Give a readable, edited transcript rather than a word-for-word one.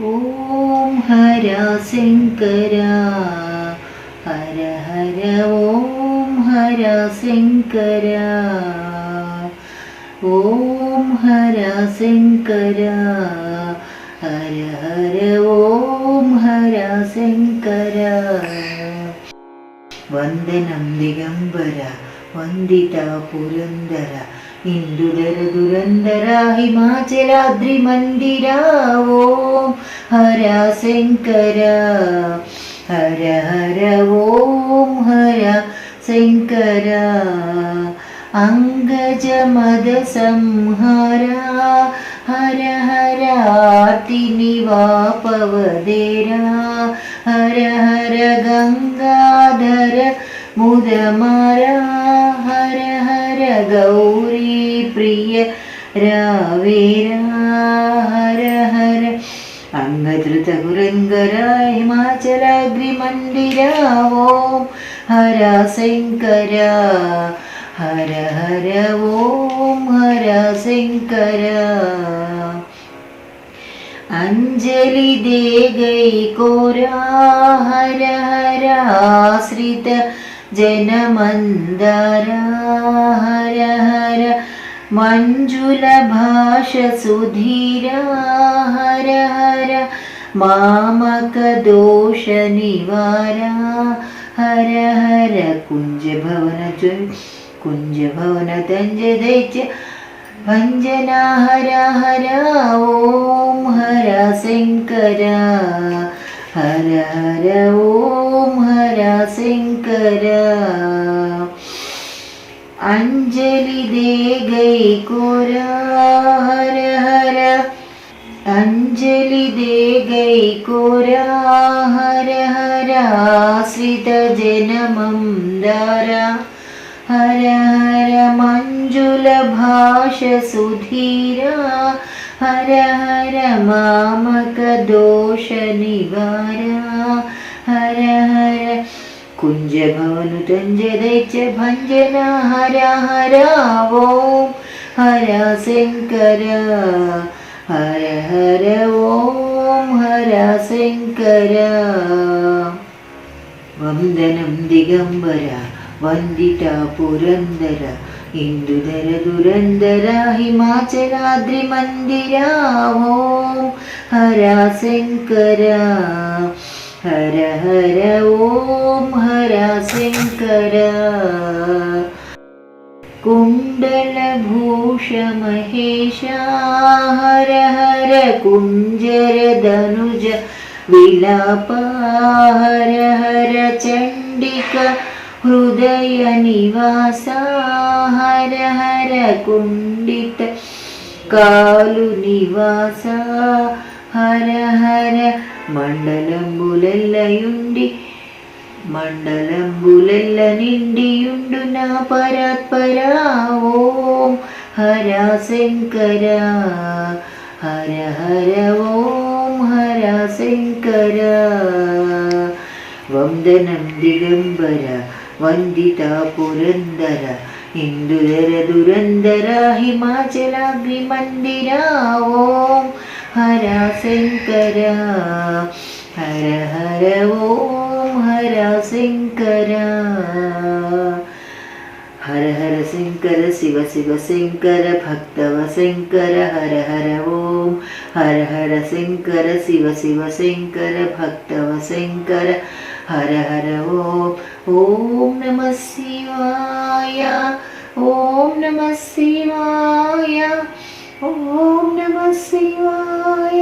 ഓം ഹര ശങ്കര ഹര ഹര ഓം ഹര ശങ്കര ഓം ഹര ശങ്കര ഹര ഹര ഓം ഹര ശങ്കര. വന്ദനം ദിഗംബര വന്ദിത പുരന്ദര ഇന്ദുധര ദുരന്തര ഹിമാചലാദ്രി മന്ദിര. ഓം ഹര ശങ്കര ഹര ഹര ഓം ഹര ശങ്കര. അംഗജ മദ സംഹാര ഹര ഹര ആർത്തിനിവാപവദേര ഹര ഹര ഗംഗാധര മുദമാര ഹര ഹര ഗൗരി പ്രിയ രാവേര ഹര ഹര. അംഗധൃത കുരങ്കര ഹിമാചലാഗ്രി മന്ദിര. ഓം ഹര ശങ്കര ഹര ഹര ഓം ഹര ശങ്കര. അഞ്ജലി ദേ ഗൈ കോരാ ഹര ഹര ആശ്രിത ജനമന്ദര ഹര ഹര മഞ്ജുല ഭാഷ സുധീര ഹര ഹര മാമക ദോഷ നിവാര ഹര ഹര കുഞ്ചഭവന തഞ്ജദൈത്യ ഭഞ്ജന ഹര ഹര. ഓം ഹര ശങ്കര ഹര ഹര ഓം ഹര ശങ്കര. അഞ്ജലി ദേ ഗൈ കോരാ ഹര ഹര അഞ്ജലി ദേ ഗൈ കോരാ ഹര ഹര ആശ്രിത ജനമന്ദര ഹര ഹര മഞ്ജുല ഭാഷ സുധീര ഹര ഹര മാമക ദോഷ നിവാര ഹര ഹര കുഞ്ചഭവനു തഞ്ജദൈത്യ ഭഞ്ജന ഹര ഹര. ഓം ഹര ശങ്കര ഹര ഹര ഓം ഹര ശങ്കര. വന്ദനം ദിഗംബര വന്ദിത പുരന്ദര ഇന്ദുധര ദുരന്തര ഹിമാചലാദ്രി മന്ദിര. ഓം ഹര ശങ്കര ഹര ഹര ഓം ഹര ശങ്കര. കുണ്ടലഭൂഷ മഹേശ ഹര ഹര കുഞ്ചര ധനുജ വിലാപ ഹര ഹര ചണ്ഡിക ഹൃദയ നിവാസ ഹര ഹര കുണ്ഡിത കാലു നിവാസ ഹര ഹര മണ്ഡലംബുലെല്ല നിണ്ടിയുണ്ടു നാ പരാത്പര. ഓം ഹര ശങ്കര ഹര ഹര ഓം ഹര ശങ്കര. വന്ദനം ദിഗംബര വന്ദിത പുരന്ദര ഇന്ദുധര ദുരന്തര ഹിമാചലാഗ്രി മന്ദിര. ഓം ഹര ശങ്കര ഹര ഹര ഓം ഹര ശങ്കര. ഹര ഹര ശങ്കര ശിവ ശിവ ശങ്കര ഭക്തവ ശങ്കര ഹര ഹര ഓം ഹര ഹര ശങ്കര ശിവ ശിവ ശങ്കര ഭക്തവ ശങ്കര ഹര ഹര ഓം. ഓം നമ ശിവായ ഓം നമ ശിവായ ഓം നമ ശിവായ.